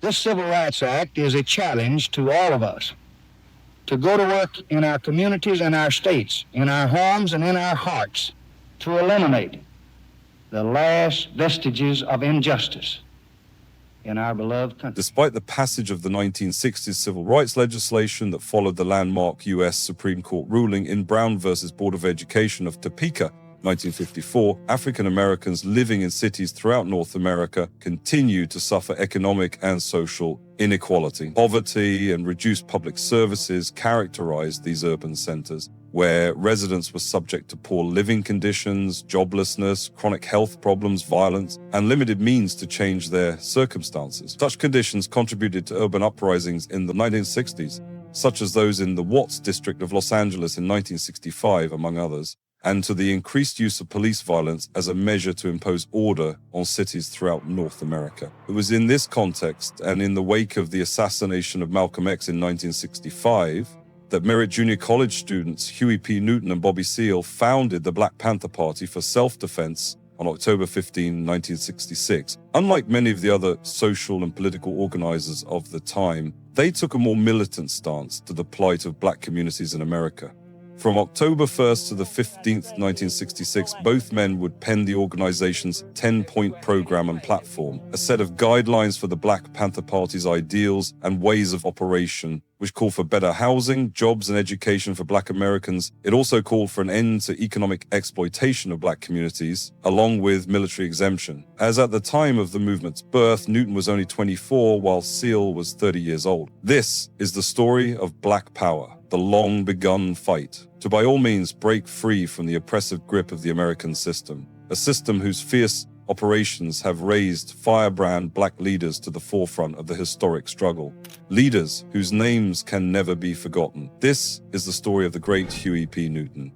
This Civil Rights Act is a challenge to all of us to go to work in our communities and our states, in our homes and in our hearts, to eliminate the last vestiges of injustice in our beloved country. Despite the passage of the 1960s civil rights legislation that followed the landmark U.S. Supreme Court ruling in Brown versus Board of Education of Topeka, 1954, African Americans living in cities throughout North America continue to suffer economic and social inequality. Poverty and reduced public services characterized these urban centers, where residents were subject to poor living conditions, joblessness, chronic health problems, violence, and limited means to change their circumstances. Such conditions contributed to urban uprisings in the 1960s, such as those in the Watts district of Los Angeles in 1965, among others, and to the increased use of police violence as a measure to impose order on cities throughout North America. It was in this context, and in the wake of the assassination of Malcolm X in 1965, that Merritt Junior College students Huey P. Newton and Bobby Seale founded the Black Panther Party for self-defense on October 15, 1966. Unlike many of the other social and political organizers of the time, they took a more militant stance to the plight of black communities in America. From October 1st to the 15th, 1966, both men would pen the organization's 10-point program and platform, a set of guidelines for the Black Panther Party's ideals and ways of operation, which called for better housing, jobs, and education for black Americans. It also called for an end to economic exploitation of black communities, along with military exemption. As at the time of the movement's birth, Newton was only 24, while Seale was 30 years old. This is the story of Black Power, the long-begun fight to by all means break free from the oppressive grip of the American system, a system whose fierce operations have raised firebrand black leaders to the forefront of the historic struggle. Leaders whose names can never be forgotten. This is the story of the great Huey P. Newton.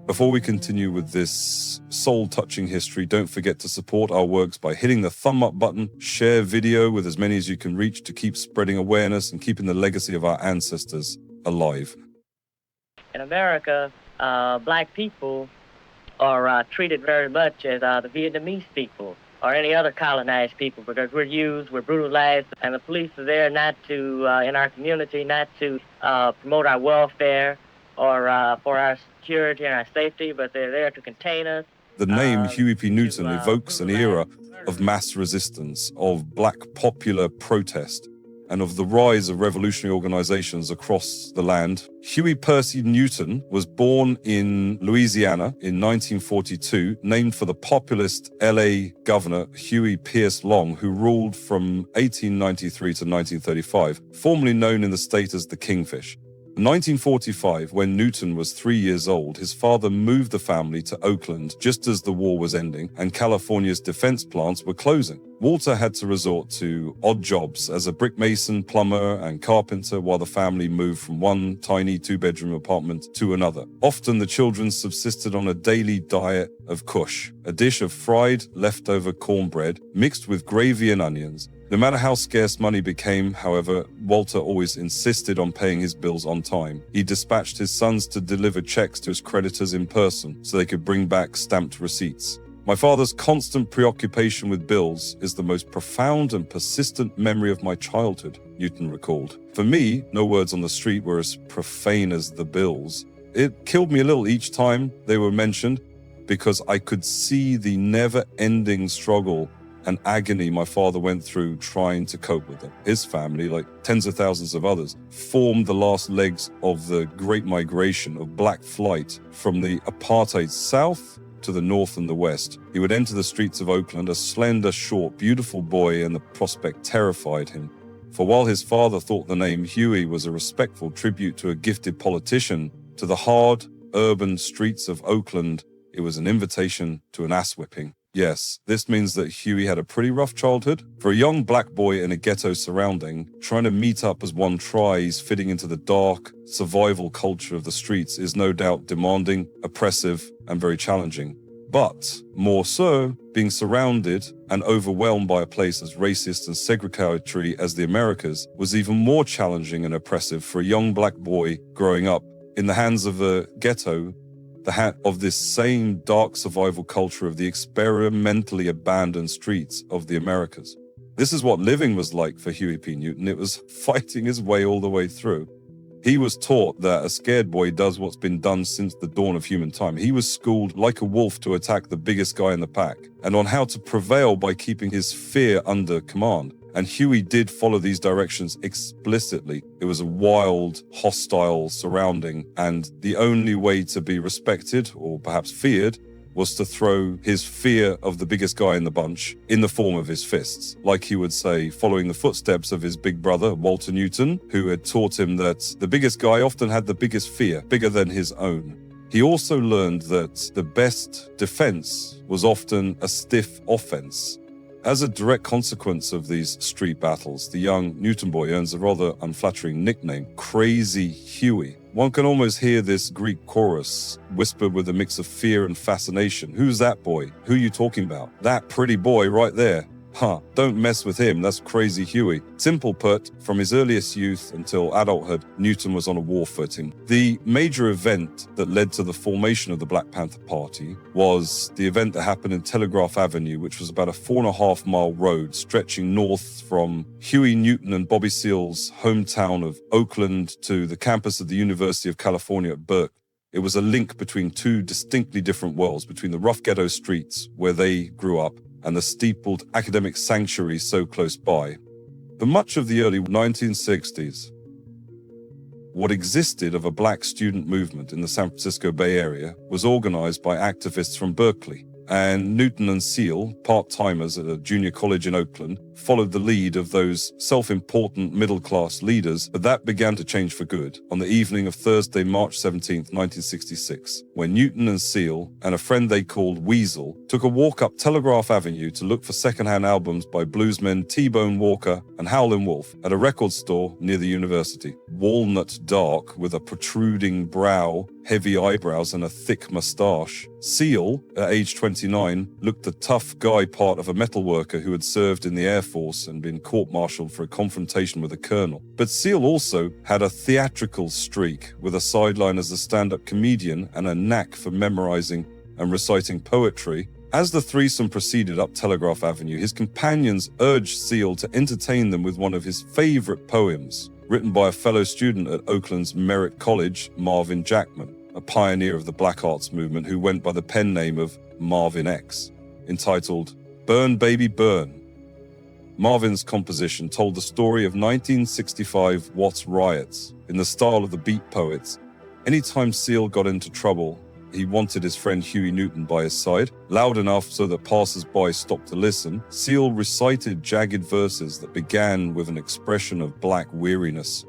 Before we continue with this soul-touching history, don't forget to support our works by hitting the thumb up button, share video with as many as you can reach to keep spreading awareness and keeping the legacy of our ancestors alive. In America, black people are treated very much as the Vietnamese people or any other colonized people, because we're used, we're brutalized, and the police are there not to, in our community, not to promote our welfare or for our security and our safety, but they're there to contain us. The name Huey P. Newton evokes an era of mass resistance, of black popular protest, and of the rise of revolutionary organizations across the land. Huey Percy Newton was born in Louisiana in 1942, named for the populist LA governor Huey Pierce Long, who ruled from 1893 to 1935, formerly known in the state as the Kingfish. In 1945, when Newton was 3 years old, his father moved the family to Oakland just as the war was ending and California's defense plants were closing. Walter had to resort to odd jobs as a brick mason, plumber, and carpenter while the family moved from one tiny two-bedroom apartment to another. Often the children subsisted on a daily diet of kush, a dish of fried leftover cornbread mixed with gravy and onions. No matter how scarce money became, however, Walter always insisted on paying his bills on time. He dispatched his sons to deliver checks to his creditors in person so they could bring back stamped receipts. My father's constant preoccupation with bills is the most profound and persistent memory of my childhood, Newton recalled. For me, no words on the street were as profane as the bills. It killed me a little each time they were mentioned because I could see the never-ending struggle and agony my father went through trying to cope with them. His family, like tens of thousands of others, formed the last legs of the Great Migration of black flight from the apartheid South to the North and the West. He would enter the streets of Oakland, a slender, short, beautiful boy, and the prospect terrified him. For while his father thought the name Huey was a respectful tribute to a gifted politician, to the hard, urban streets of Oakland, it was an invitation to an ass-whipping. Yes, this means that Huey had a pretty rough childhood. For a young black boy in a ghetto surrounding, trying to meet up as one tries, fitting into the dark, survival culture of the streets is no doubt demanding, oppressive, and very challenging. But, more so, being surrounded and overwhelmed by a place as racist and segregatory as the Americas was even more challenging and oppressive for a young black boy growing up in the hands of a ghetto, the hat of this same dark survival culture of the experimentally abandoned streets of the Americas. This is what living was like for Huey P. Newton. It was fighting his way all the way through. He was taught that a scared boy does what's been done since the dawn of human time. He was schooled like a wolf to attack the biggest guy in the pack, and on how to prevail by keeping his fear under command. And Huey did follow these directions explicitly. It was a wild, hostile surrounding, and the only way to be respected, or perhaps feared, was to throw his fear of the biggest guy in the bunch in the form of his fists. Like he would say, following the footsteps of his big brother, Walter Newton, who had taught him that the biggest guy often had the biggest fear, bigger than his own. He also learned that the best defense was often a stiff offense. As a direct consequence of these street battles, the young Newton boy earns a rather unflattering nickname, Crazy Huey. One can almost hear this Greek chorus whispered with a mix of fear and fascination. Who's that boy? Who are you talking about? That pretty boy right there. Don't mess with him, that's Crazy Huey. Simple put, from his earliest youth until adulthood, Newton was on a war footing. The major event that led to the formation of the Black Panther Party was the event that happened in Telegraph Avenue, which was about a 4.5-mile road stretching north from Huey Newton and Bobby Seale's hometown of Oakland to the campus of the University of California at Berkeley. It was a link between two distinctly different worlds, between the rough ghetto streets where they grew up and the steepled academic sanctuary so close by. For much of the early 1960s, what existed of a black student movement in the San Francisco Bay Area was organized by activists from Berkeley. And Newton and Seale, part-timers at a junior college in Oakland, followed the lead of those self-important middle-class leaders, but that began to change for good on the evening of Thursday, March 17, 1966, when Newton and Seale and a friend they called Weasel took a walk up Telegraph Avenue to look for secondhand albums by bluesmen T-Bone Walker and Howlin' Wolf at a record store near the university. Walnut dark with a protruding brow, heavy eyebrows and a thick mustache, Seale, at age 29, looked the tough guy part of a metal worker who had served in the Air Force and been court-martialed for a confrontation with a colonel. But Seale also had a theatrical streak with a sideline as a stand-up comedian and a knack for memorizing and reciting poetry. As the threesome proceeded up Telegraph Avenue, his companions urged Seale to entertain them with one of his favorite poems, written by a fellow student at Oakland's Merritt College, Marvin Jackman, a pioneer of the Black Arts movement who went by the pen name of Marvin X, entitled Burn Baby Burn. Marvin's composition told the story of 1965 Watts riots in the style of the beat poets. Anytime Seale got into trouble, he wanted his friend Huey Newton by his side, loud enough so that passers-by stopped to listen. Seale recited jagged verses that began with an expression of black weariness.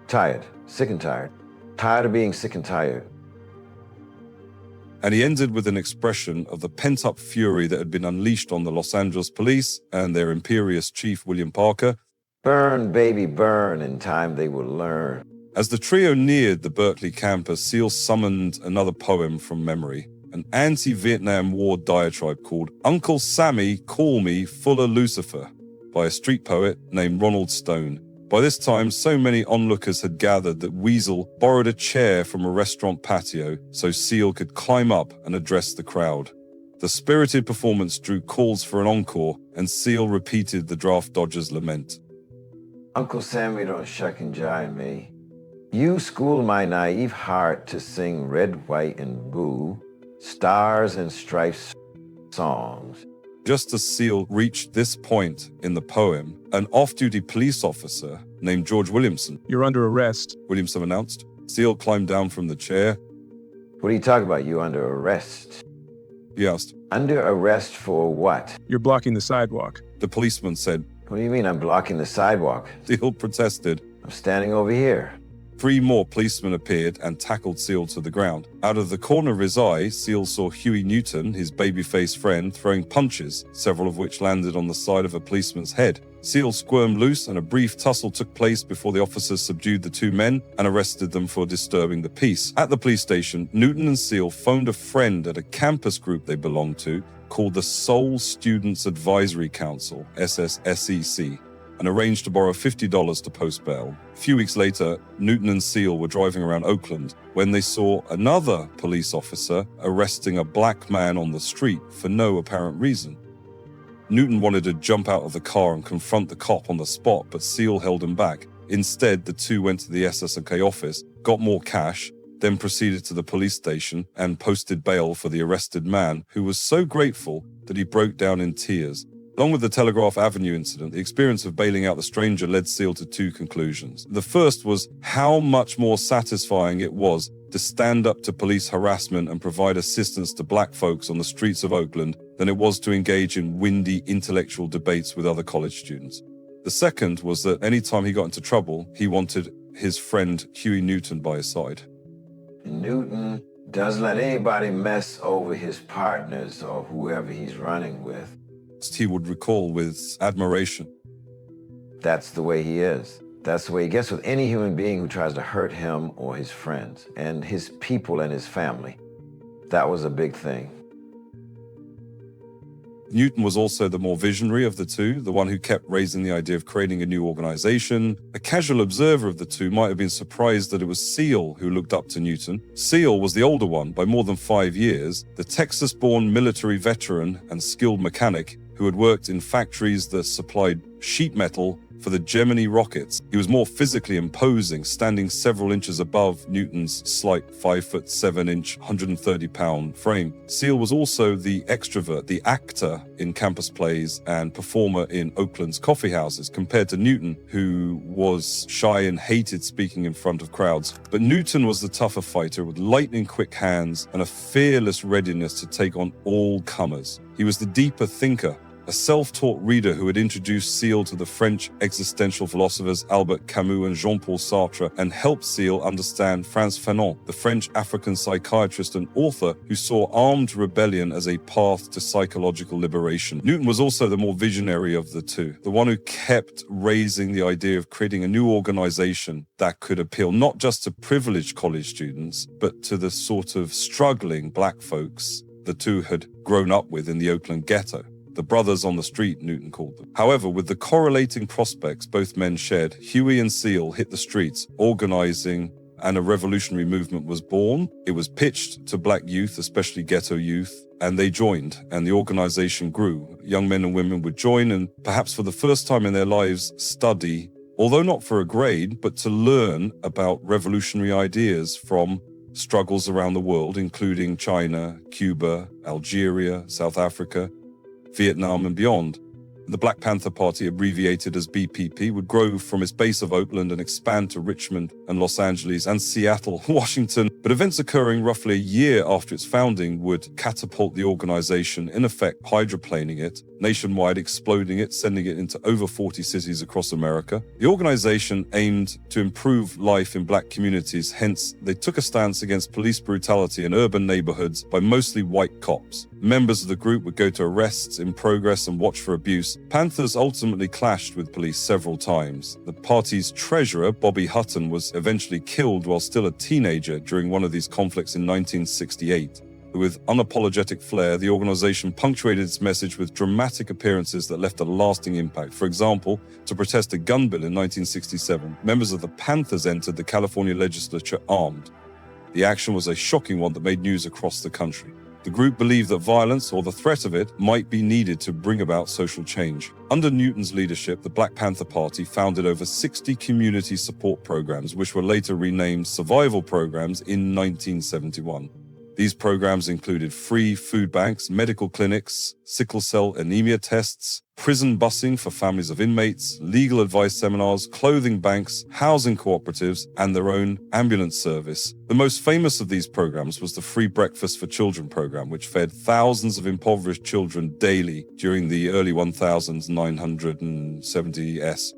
Tired, sick and tired. Tired of being sick and tired. And he ended with an expression of the pent-up fury that had been unleashed on the Los Angeles police and their imperious chief, William Parker. Burn, baby, burn. In time they will learn. As the trio neared the Berkeley campus, Seale summoned another poem from memory, an anti-Vietnam War diatribe called Uncle Sammy, Call Me Fuller Lucifer, by a street poet named Ronald Stone. By this time, so many onlookers had gathered that Weasel borrowed a chair from a restaurant patio so Seale could climb up and address the crowd. The spirited performance drew calls for an encore, and Seale repeated the draft dodger's lament. Uncle Sammy, don't shuck and jive me. You schooled my naive heart to sing red, white, and blue, stars and stripes songs. Just as Seale reached this point in the poem, an off-duty police officer named George Williamson. You're under arrest, Williamson announced. Seale climbed down from the chair. What are you talking about? You under arrest? He asked. Under arrest for what? You're blocking the sidewalk. The policeman said. What do you mean I'm blocking the sidewalk? Seale protested. I'm standing over here. 3 more policemen appeared and tackled Seale to the ground. Out of the corner of his eye, Seale saw Huey Newton, his baby-faced friend, throwing punches, several of which landed on the side of a policeman's head. Seale squirmed loose and a brief tussle took place before the officers subdued the 2 men and arrested them for disturbing the peace. At the police station, Newton and Seale phoned a friend at a campus group they belonged to called the Seoul Students Advisory Council, SSSEC, and arranged to borrow $50 to post bail. A few weeks later, Newton and Seale were driving around Oakland when they saw another police officer arresting a black man on the street for no apparent reason. Newton wanted to jump out of the car and confront the cop on the spot, but Seale held him back. Instead, the two went to the SS&K office, got more cash, then proceeded to the police station and posted bail for the arrested man, who was so grateful that he broke down in tears. Along with the Telegraph Avenue incident, the experience of bailing out the stranger led Seale to two conclusions. The first was how much more satisfying it was to stand up to police harassment and provide assistance to black folks on the streets of Oakland than it was to engage in windy intellectual debates with other college students. The second was that any time he got into trouble, he wanted his friend Huey Newton by his side. Newton doesn't let anybody mess over his partners or whoever he's running with. He would recall with admiration. That's the way he is. That's the way he gets with any human being who tries to hurt him or his friends and his people and his family. That was a big thing. Newton was also the more visionary of the two, the one who kept raising the idea of creating a new organization. A casual observer of the two might have been surprised that it was Seale who looked up to Newton. Seale was the older one by more than 5 years, the Texas-born military veteran and skilled mechanic who had worked in factories that supplied sheet metal for the Gemini rockets. He was more physically imposing, standing several inches above Newton's slight 5'7" 130-pound frame. Seale was also the extrovert, the actor in campus plays and performer in Oakland's coffee houses, compared to Newton, who was shy and hated speaking in front of crowds. But Newton was the tougher fighter with lightning-quick hands and a fearless readiness to take on all comers. He was the deeper thinker, a self-taught reader who had introduced Seale to the French existential philosophers Albert Camus and Jean-Paul Sartre and helped Seale understand Frantz Fanon, the French African psychiatrist and author who saw armed rebellion as a path to psychological liberation. Newton was also the more visionary of the two, the one who kept raising the idea of creating a new organization that could appeal not just to privileged college students, but to the sort of struggling black folks the two had grown up with in the Oakland ghetto. The brothers on the street, Newton called them. However, with the correlating prospects both men shared, Huey and Seale hit the streets, organizing, and a revolutionary movement was born. It was pitched to black youth, especially ghetto youth, and they joined, and the organization grew. Young men and women would join and, perhaps for the first time in their lives, study, although not for a grade, but to learn about revolutionary ideas from struggles around the world, including China, Cuba, Algeria, South Africa, Vietnam and beyond. The Black Panther Party, abbreviated as BPP, would grow from its base of Oakland and expand to Richmond and Los Angeles and Seattle, Washington. But events occurring roughly a year after its founding would catapult the organization, in effect hydroplaning it, nationwide, exploding it, sending it into over 40 cities across America. The organization aimed to improve life in black communities, hence they took a stance against police brutality in urban neighborhoods by mostly white cops. Members of the group would go to arrests in progress and watch for abuse. Panthers ultimately clashed with police several times. The party's treasurer, Bobby Hutton, was eventually killed while still a teenager during one of these conflicts in 1968. With unapologetic flair, the organization punctuated its message with dramatic appearances that left a lasting impact. For example, to protest a gun bill in 1967, members of the Panthers entered the California legislature armed. The action was a shocking one that made news across the country. The group believed that violence, or the threat of it, might be needed to bring about social change. Under Newton's leadership, the Black Panther Party founded over 60 community support programs, which were later renamed survival programs in 1971. These programs included free food banks, medical clinics, sickle cell anemia tests, prison busing for families of inmates, legal advice seminars, clothing banks, housing cooperatives, and their own ambulance service. The most famous of these programs was the Free Breakfast for Children program, which fed thousands of impoverished children daily during the early 1970s.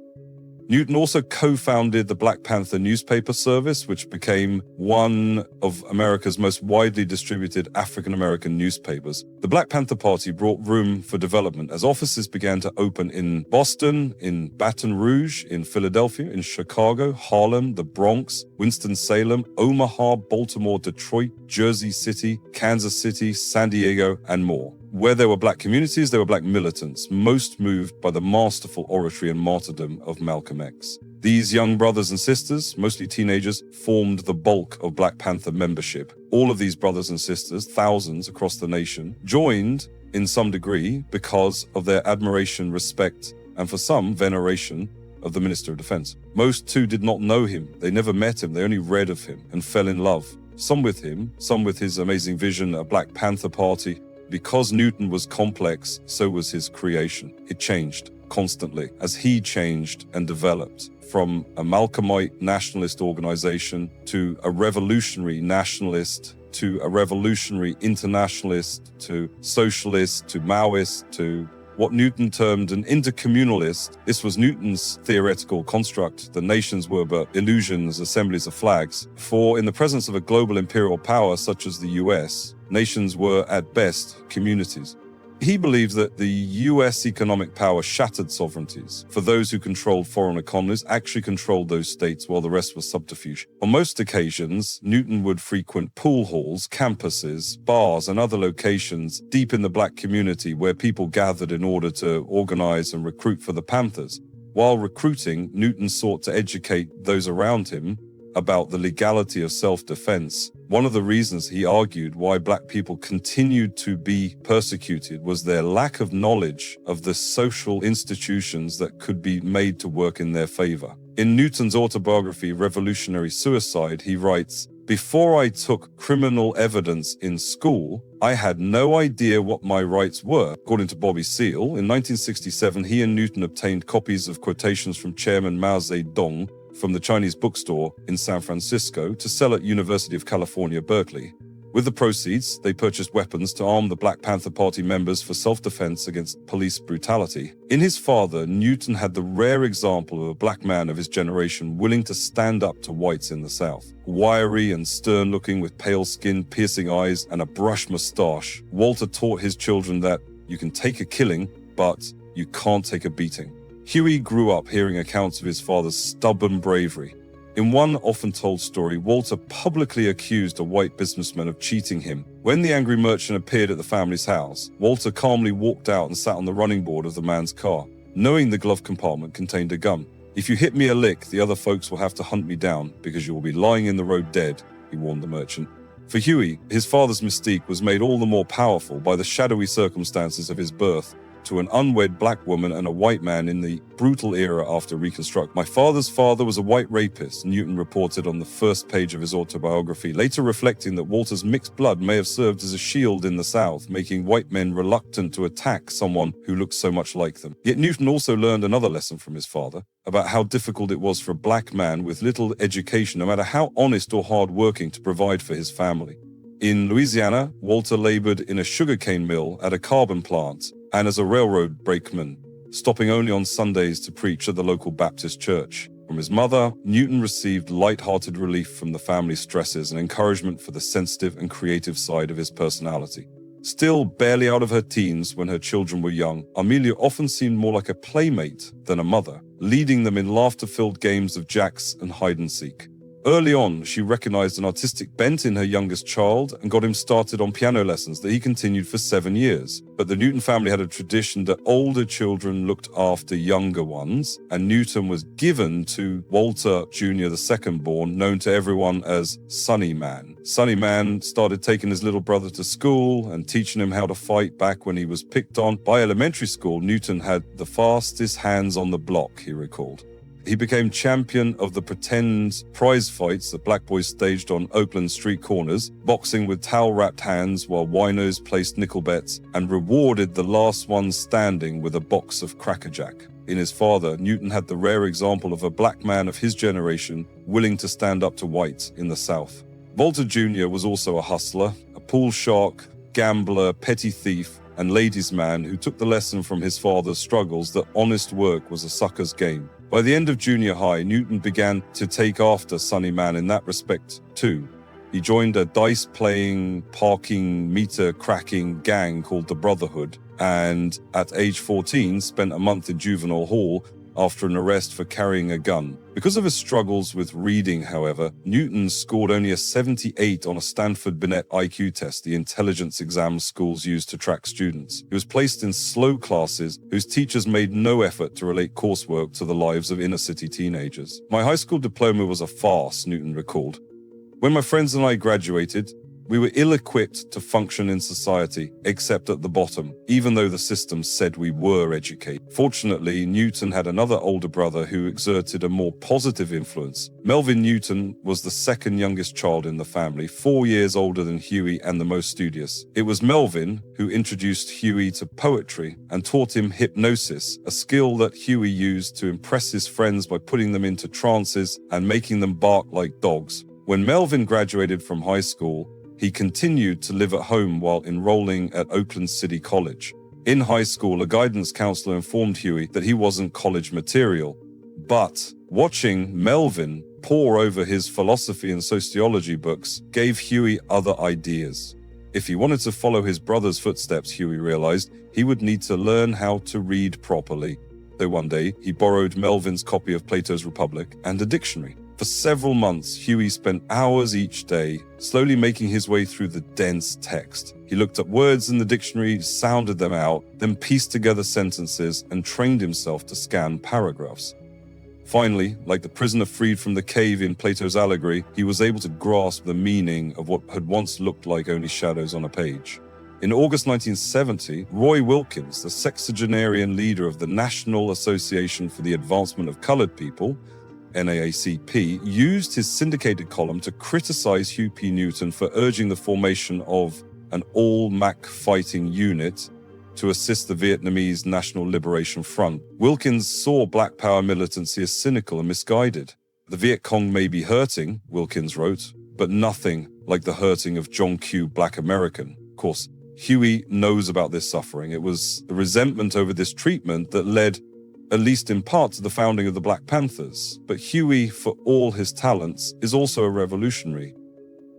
Newton also co-founded the Black Panther newspaper service, which became one of America's most widely distributed African-American newspapers. The Black Panther Party brought room for development as offices began to open in Boston, in Baton Rouge, in Philadelphia, in Chicago, Harlem, the Bronx, Winston-Salem, Omaha, Baltimore, Detroit, Jersey City, Kansas City, San Diego, and more. Where there were black communities, there were black militants, most moved by the masterful oratory and martyrdom of Malcolm X. These young brothers and sisters, mostly teenagers, formed the bulk of Black Panther membership. All of these brothers and sisters, thousands across the nation, joined in some degree because of their admiration, respect, and for some, veneration of the Minister of Defense. Most too did not know him. They never met him. They only read of him and fell in love. Some with him, some with his amazing vision, a Black Panther Party. Because Newton was complex, so was his creation. It changed constantly as he changed and developed from a Malcolmite nationalist organization to a revolutionary nationalist to a revolutionary internationalist to socialist to Maoist to what Newton termed an intercommunalist. This was Newton's theoretical construct. The nations were but illusions, assemblies of flags. For in the presence of a global imperial power such as the US, nations were at best communities. He believed that the US economic power shattered sovereignties. For those who controlled foreign economies actually controlled those states while the rest was subterfuge. On most occasions, Newton would frequent pool halls, campuses, bars, and other locations deep in the Black community where people gathered in order to organize and recruit for the Panthers. While recruiting, Newton sought to educate those around him about the legality of self-defense. One of the reasons he argued why Black people continued to be persecuted was their lack of knowledge of the social institutions that could be made to work in their favor. In Newton's autobiography, Revolutionary Suicide, he writes, "Before I took criminal evidence in school, I had no idea what my rights were." According to Bobby Seale, in 1967, he and Newton obtained copies of quotations from Chairman Mao Zedong from the Chinese bookstore in San Francisco to sell at University of California, Berkeley. With the proceeds, they purchased weapons to arm the Black Panther Party members for self-defense against police brutality. In his father, Newton had the rare example of a Black man of his generation willing to stand up to whites in the South. Wiry and stern-looking with pale skin, piercing eyes, and a brush mustache, Walter taught his children that you can take a killing, but you can't take a beating. Huey grew up hearing accounts of his father's stubborn bravery. In one often told story, Walter publicly accused a white businessman of cheating him. When the angry merchant appeared at the family's house, Walter calmly walked out and sat on the running board of the man's car, knowing the glove compartment contained a gun. "If you hit me a lick, the other folks will have to hunt me down because you will be lying in the road dead," he warned the merchant. For Huey, his father's mystique was made all the more powerful by the shadowy circumstances of his birth to an unwed Black woman and a white man in the brutal era after Reconstruction. "My father's father was a white rapist," Newton reported on the first page of his autobiography, later reflecting that Walter's mixed blood may have served as a shield in the South, making white men reluctant to attack someone who looked so much like them. Yet Newton also learned another lesson from his father about how difficult it was for a Black man with little education, no matter how honest or hard-working, to provide for his family. In Louisiana, Walter labored in a sugarcane mill, at a carbon plant, and as a railroad brakeman, stopping only on Sundays to preach at the local Baptist church. From his mother, Newton received light-hearted relief from the family's stresses and encouragement for the sensitive and creative side of his personality. Still barely out of her teens when her children were young, Amelia often seemed more like a playmate than a mother, leading them in laughter-filled games of jacks and hide-and-seek. Early on, she recognized an artistic bent in her youngest child and got him started on piano lessons that he continued for 7 years. But the Newton family had a tradition that older children looked after younger ones, and Newton was given to Walter Jr., the second born, known to everyone as Sonny Man. Sonny Man started taking his little brother to school and teaching him how to fight back when he was picked on. By elementary school, Newton had the fastest hands on the block, he recalled. He became champion of the pretend prize fights that Black boys staged on Oakland street corners, boxing with towel-wrapped hands while winos placed nickel bets, and rewarded the last one standing with a box of Cracker Jack. In his father, Newton had the rare example of a Black man of his generation willing to stand up to whites in the South. Walter Jr. was also a hustler, a pool shark, gambler, petty thief, and ladies' man who took the lesson from his father's struggles that honest work was a sucker's game. By the end of junior high, Newton began to take after Sonny Man in that respect too. He joined a dice-playing, parking, meter-cracking gang called the Brotherhood, and at age 14 spent a month in juvenile hall after an arrest for carrying a gun. Because of his struggles with reading, however, Newton scored only a 78 on a Stanford-Binet IQ test, the intelligence exam schools use to track students. He was placed in slow classes whose teachers made no effort to relate coursework to the lives of inner-city teenagers. "My high school diploma was a farce," Newton recalled. "When my friends and I graduated, We were ill-equipped to function in society, except at the bottom, even though the system said we were educated. Fortunately, Newton had another older brother who exerted a more positive influence. Melvin Newton was the second youngest child in the family, 4 years older than Huey and the most studious. It was Melvin who introduced Huey to poetry and taught him hypnosis, a skill that Huey used to impress his friends by putting them into trances and making them bark like dogs. When Melvin graduated from high school, he continued to live at home while enrolling at Oakland City College. In high school, a guidance counselor informed Huey that he wasn't college material. But watching Melvin pore over his philosophy and sociology books gave Huey other ideas. If he wanted to follow his brother's footsteps, Huey realized he would need to learn how to read properly. So one day, he borrowed Melvin's copy of Plato's Republic and a dictionary. For several months, Huey spent hours each day, slowly making his way through the dense text. He looked up words in the dictionary, sounded them out, then pieced together sentences and trained himself to scan paragraphs. Finally, like the prisoner freed from the cave in Plato's allegory, he was able to grasp the meaning of what had once looked like only shadows on a page. In August 1970, Roy Wilkins, the sexagenarian leader of the National Association for the Advancement of Colored People, NAACP, used his syndicated column to criticize Huey P. Newton for urging the formation of an all-Mac fighting unit to assist the Vietnamese National Liberation Front. Wilkins saw Black Power militancy as cynical and misguided. The Viet Cong may be hurting, Wilkins wrote, but nothing like the hurting of John Q. Black American. Of course, Huey knows about this suffering. It was the resentment over this treatment that led, at least in part, to the founding of the Black Panthers. But Huey, for all his talents, is also a revolutionary.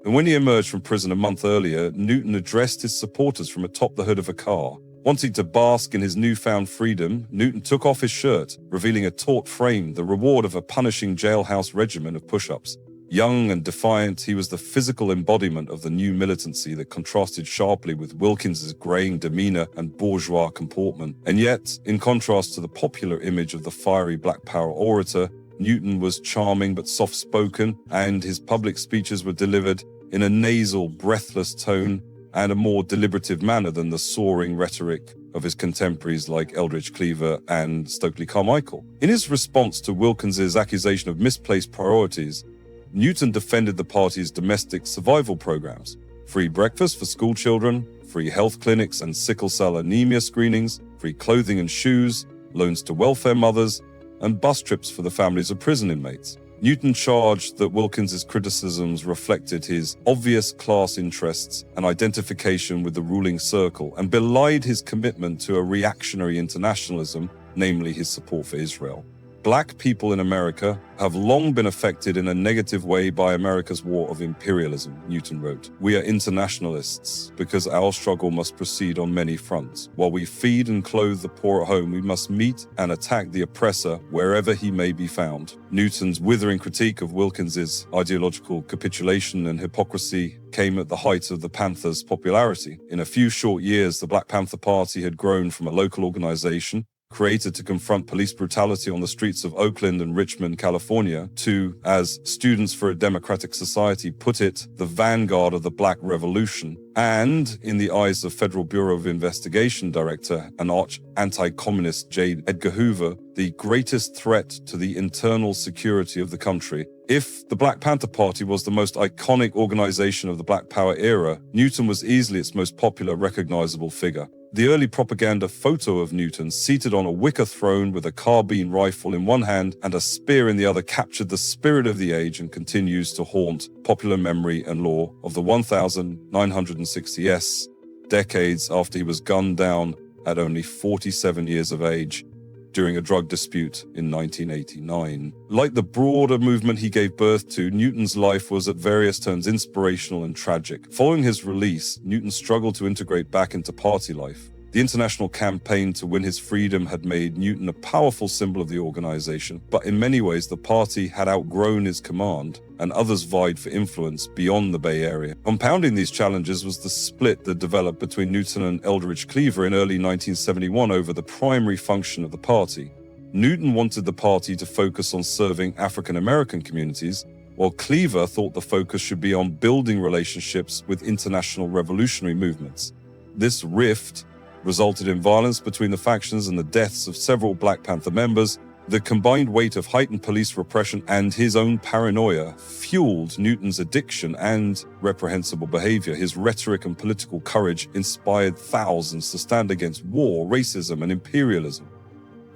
And when he emerged from prison a month earlier, Newton addressed his supporters from atop the hood of a car. Wanting to bask in his newfound freedom, Newton took off his shirt, revealing a taut frame, the reward of a punishing jailhouse regimen of push-ups. Young and defiant, he was the physical embodiment of the new militancy that contrasted sharply with Wilkins's graying demeanor and bourgeois comportment. And yet, in contrast to the popular image of the fiery Black Power orator, Newton was charming but soft-spoken, and his public speeches were delivered in a nasal, breathless tone and a more deliberative manner than the soaring rhetoric of his contemporaries like Eldridge Cleaver and Stokely Carmichael. In his response to Wilkins's accusation of misplaced priorities, Newton defended the party's domestic survival programs: free breakfast for school children, free health clinics and sickle cell anemia screenings, free clothing and shoes, loans to welfare mothers, and bus trips for the families of prison inmates. Newton charged that Wilkins's criticisms reflected his obvious class interests and identification with the ruling circle, and belied his commitment to a reactionary internationalism, namely his support for Israel. Black people in America have long been affected in a negative way by America's war of imperialism, Newton wrote. We are internationalists because our struggle must proceed on many fronts. While we feed and clothe the poor at home, we must meet and attack the oppressor wherever he may be found. Newton's withering critique of Wilkins's ideological capitulation and hypocrisy came at the height of the Panthers' popularity. In a few short years, the Black Panther Party had grown from a local organization created to confront police brutality on the streets of Oakland and Richmond, California, to, as Students for a Democratic Society put it, the vanguard of the Black Revolution, and, in the eyes of Federal Bureau of Investigation Director and arch anti-communist J. Edgar Hoover, the greatest threat to the internal security of the country. If the Black Panther Party was the most iconic organization of the Black Power era, Newton was easily its most popular, recognizable figure. The early propaganda photo of Newton seated on a wicker throne with a carbine rifle in one hand and a spear in the other captured the spirit of the age and continues to haunt popular memory and lore of the 1960s, decades after he was gunned down at only 47 years of age during a drug dispute in 1989. Like the broader movement he gave birth to, Newton's life was at various turns inspirational and tragic. Following his release, Newton struggled to integrate back into party life. The international campaign to win his freedom had made Newton a powerful symbol of the organization, but in many ways the party had outgrown his command, and others vied for influence beyond the Bay Area. Compounding these challenges was the split that developed between Newton and Eldridge Cleaver in early 1971 over the primary function of the party. Newton wanted the party to focus on serving African American communities, while Cleaver thought the focus should be on building relationships with international revolutionary movements. This rift resulted in violence between the factions and the deaths of several Black Panther members. The combined weight of heightened police repression and his own paranoia fueled Newton's addiction and reprehensible behavior. His rhetoric and political courage inspired thousands to stand against war, racism, and imperialism.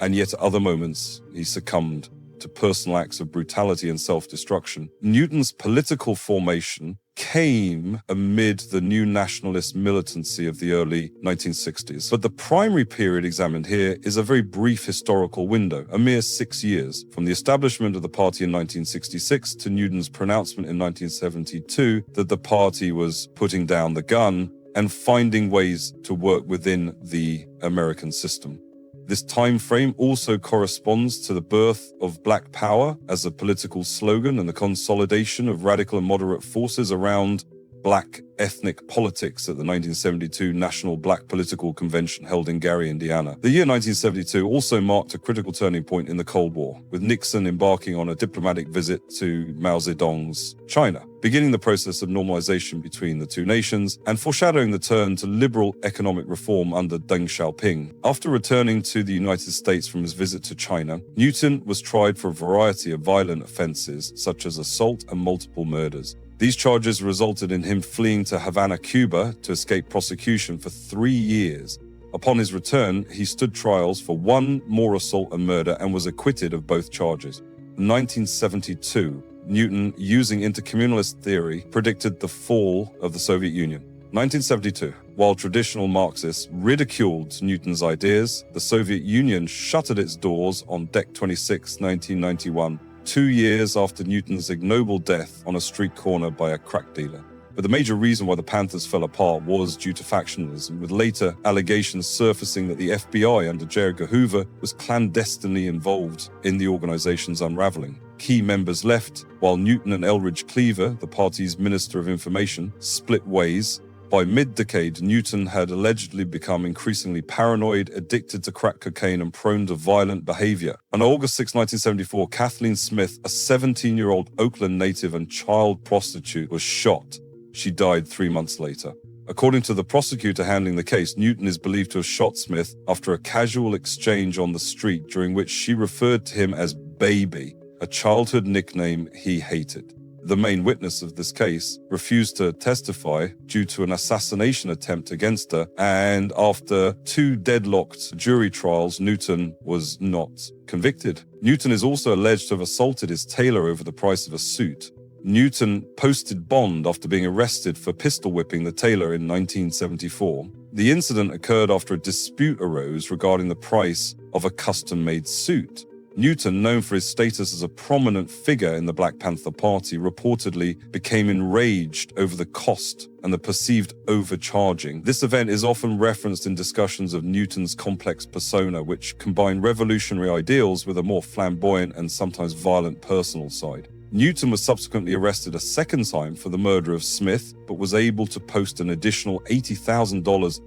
And yet at other moments, he succumbed to personal acts of brutality and self-destruction. Newton's political formation came amid the new nationalist militancy of the early 1960s. But the primary period examined here is a very brief historical window, a mere 6 years, from the establishment of the party in 1966 to Newton's pronouncement in 1972 that the party was putting down the gun and finding ways to work within the American system. This time frame also corresponds to the birth of Black Power as a political slogan and the consolidation of radical and moderate forces around Black ethnic politics at the 1972 National Black Political Convention held in Gary, Indiana. The year 1972 also marked a critical turning point in the Cold War, with Nixon embarking on a diplomatic visit to Mao Zedong's China, beginning the process of normalization between the two nations and foreshadowing the turn to liberal economic reform under Deng Xiaoping. After returning to the United States from his visit to China, Newton was tried for a variety of violent offenses, such as assault and multiple murders. These charges resulted in him fleeing to Havana, Cuba, to escape prosecution for 3 years. Upon his return, he stood trials for one more assault and murder and was acquitted of both charges. In 1972, Newton, using intercommunalist theory, predicted the fall of the Soviet Union. 1972, while traditional Marxists ridiculed Newton's ideas, the Soviet Union shuttered its doors on Dec 26, 1991, 2 years after Newton's ignoble death on a street corner by a crack dealer. But the major reason why the Panthers fell apart was due to factionalism, with later allegations surfacing that the FBI under J. Edgar Hoover was clandestinely involved in the organization's unraveling. Key members left, while Newton and Elridge Cleaver, the party's Minister of Information, split ways. By mid-decade, Newton had allegedly become increasingly paranoid, addicted to crack cocaine, and prone to violent behavior. On August 6, 1974, Kathleen Smith, a 17-year-old Oakland native and child prostitute, was shot. She died 3 months later. According to the prosecutor handling the case, Newton is believed to have shot Smith after a casual exchange on the street during which she referred to him as Baby, a childhood nickname he hated. The main witness of this case refused to testify due to an assassination attempt against her, and after 2 deadlocked jury trials, Newton was not convicted. Newton is also alleged to have assaulted his tailor over the price of a suit. Newton posted bond after being arrested for pistol whipping the tailor in 1974. The incident occurred after a dispute arose regarding the price of a custom-made suit. Newton, known for his status as a prominent figure in the Black Panther Party, reportedly became enraged over the cost and the perceived overcharging. This event is often referenced in discussions of Newton's complex persona, which combined revolutionary ideals with a more flamboyant and sometimes violent personal side. Newton was subsequently arrested a second time for the murder of Smith, but was able to post an additional $80,000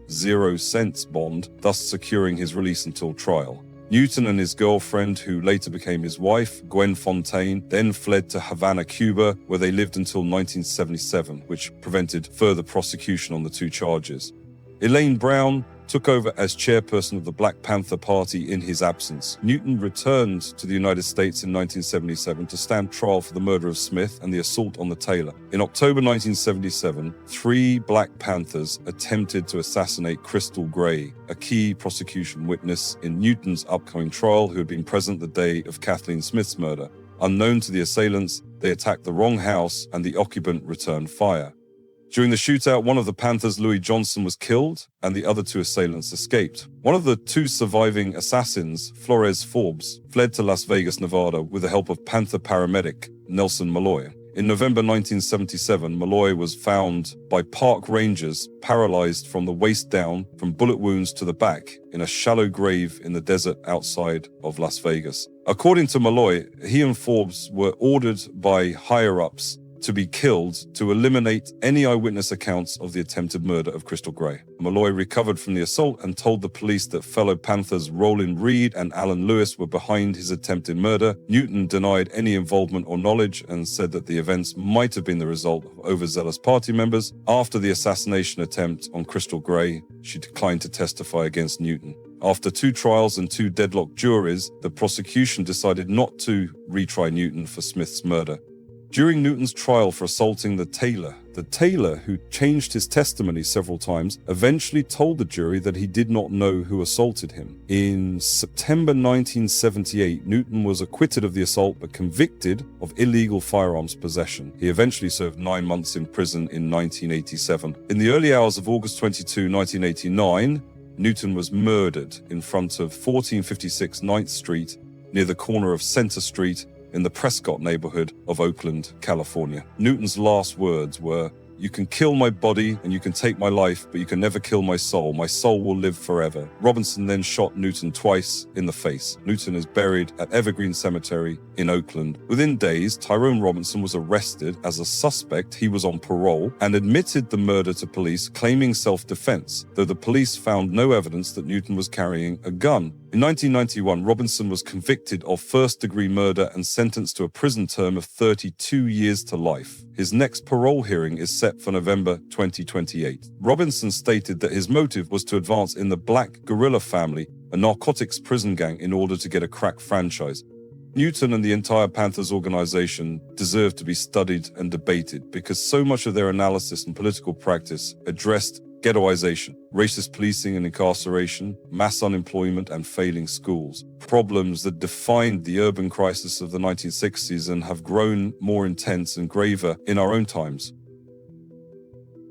0-cents bond, thus securing his release until trial. Newton and his girlfriend, who later became his wife, Gwen Fontaine, then fled to Havana, Cuba, where they lived until 1977, which prevented further prosecution on the 2 charges. Elaine Brown took over as chairperson of the Black Panther Party in his absence. Newton returned to the United States in 1977 to stand trial for the murder of Smith and the assault on the tailor. In October 1977, 3 Black Panthers attempted to assassinate Crystal Gray, a key prosecution witness in Newton's upcoming trial who had been present the day of Kathleen Smith's murder. Unknown to the assailants, they attacked the wrong house and the occupant returned fire. During the shootout, one of the Panthers, Louis Johnson, was killed and the other 2 assailants escaped. One of the 2 surviving assassins, Flores Forbes, fled to Las Vegas, Nevada with the help of Panther paramedic Nelson Malloy. In November 1977, Malloy was found by park rangers paralyzed from the waist down from bullet wounds to the back in a shallow grave in the desert outside of Las Vegas. According to Malloy, he and Forbes were ordered by higher-ups to be killed to eliminate any eyewitness accounts of the attempted murder of Crystal Gray. Malloy recovered from the assault and told the police that fellow Panthers Roland Reed and Alan Lewis were behind his attempted murder. Newton denied any involvement or knowledge and said that the events might have been the result of overzealous party members. After the assassination attempt on Crystal Gray, she declined to testify against Newton. After 2 trials and 2 deadlocked juries, the prosecution decided not to retry Newton for Smith's murder. During Newton's trial for assaulting the tailor, who changed his testimony several times, eventually told the jury that he did not know who assaulted him. In September 1978, Newton was acquitted of the assault but convicted of illegal firearms possession. He eventually served 9 months in prison in 1987. In the early hours of August 22, 1989, Newton was murdered in front of 1456 9th Street near the corner of Center Street in the Prescott neighborhood of Oakland, California. Newton's last words were, "You can kill my body and you can take my life, but you can never kill my soul. My soul will live forever." Robinson then shot Newton twice in the face. Newton is buried at Evergreen Cemetery in Oakland. Within days, Tyrone Robinson was arrested as a suspect. He was on parole and admitted the murder to police, claiming self-defense, though the police found no evidence that Newton was carrying a gun. In 1991, Robinson was convicted of first-degree murder and sentenced to a prison term of 32 years to life. His next parole hearing is set for November 2028. Robinson stated that his motive was to advance in the Black Guerrilla family, a narcotics prison gang, in order to get a crack franchise. Newton and the entire Panthers organization deserve to be studied and debated because so much of their analysis and political practice addressed ghettoization, racist policing and incarceration, mass unemployment, and failing schools. Problems that defined the urban crisis of the 1960s and have grown more intense and graver in our own times.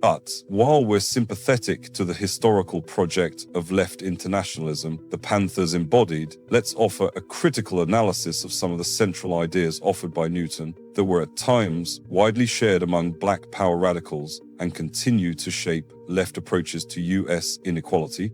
But while we're sympathetic to the historical project of left internationalism the Panthers embodied, let's offer a critical analysis of some of the central ideas offered by Newton that were at times widely shared among Black power radicals and continue to shape left approaches to US inequality.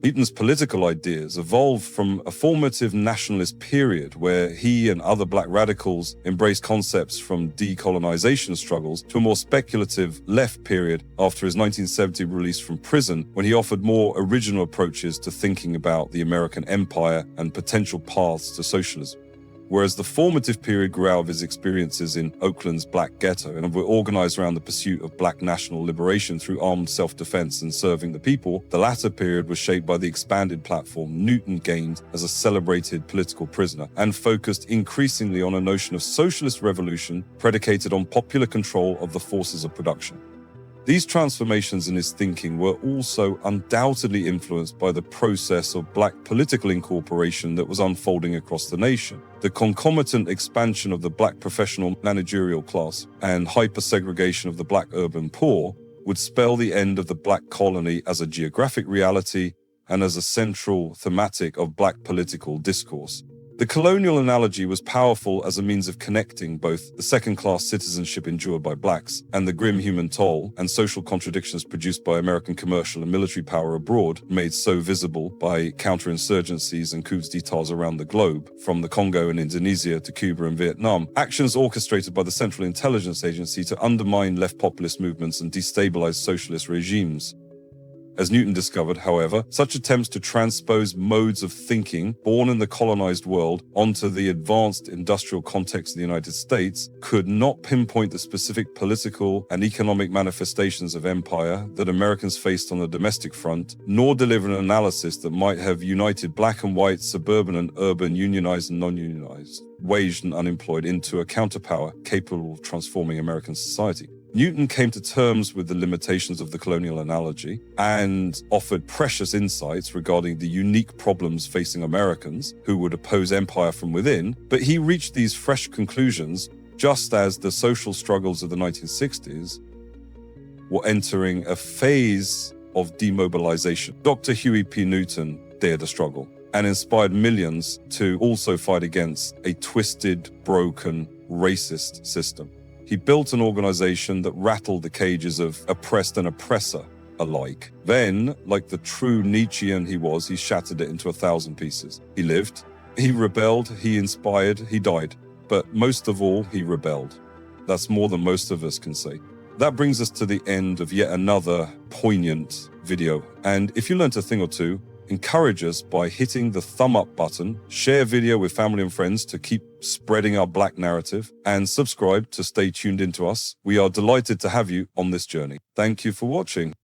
Newton's political ideas evolved from a formative nationalist period where he and other Black radicals embraced concepts from decolonization struggles to a more speculative left period after his 1970 release from prison, when he offered more original approaches to thinking about the American empire and potential paths to socialism. Whereas the formative period grew out of his experiences in Oakland's Black ghetto and were organized around the pursuit of Black national liberation through armed self-defense and serving the people, the latter period was shaped by the expanded platform Newton gained as a celebrated political prisoner and focused increasingly on a notion of socialist revolution predicated on popular control of the forces of production. These transformations in his thinking were also undoubtedly influenced by the process of Black political incorporation that was unfolding across the nation. The concomitant expansion of the Black professional managerial class and hyper-segregation of the Black urban poor would spell the end of the Black colony as a geographic reality and as a central thematic of Black political discourse. The colonial analogy was powerful as a means of connecting both the second-class citizenship endured by Blacks and the grim human toll and social contradictions produced by American commercial and military power abroad, made so visible by counterinsurgencies and coups d'etats around the globe, from the Congo and Indonesia to Cuba and Vietnam, actions orchestrated by the Central Intelligence Agency to undermine left populist movements and destabilize socialist regimes. As Newton discovered, however, such attempts to transpose modes of thinking born in the colonized world onto the advanced industrial context of the United States could not pinpoint the specific political and economic manifestations of empire that Americans faced on the domestic front, nor deliver an analysis that might have united Black and white, suburban and urban, unionized and non-unionized, waged and unemployed into a counterpower capable of transforming American society. Newton came to terms with the limitations of the colonial analogy and offered precious insights regarding the unique problems facing Americans who would oppose empire from within, but he reached these fresh conclusions just as the social struggles of the 1960s were entering a phase of demobilization. Dr. Huey P. Newton dared a struggle and inspired millions to also fight against a twisted, broken, racist system. He built an organization that rattled the cages of oppressed and oppressor alike. Then, like the true Nietzschean he was, he shattered it into 1,000 pieces. He lived, he rebelled, he inspired, he died. But most of all, he rebelled. That's more than most of us can say. That brings us to the end of yet another poignant video. And if you learned a thing or two, encourage us by hitting the thumb up button, share video with family and friends to keep spreading our Black narrative, and subscribe to stay tuned into us. We are delighted to have you on this journey. Thank you for watching.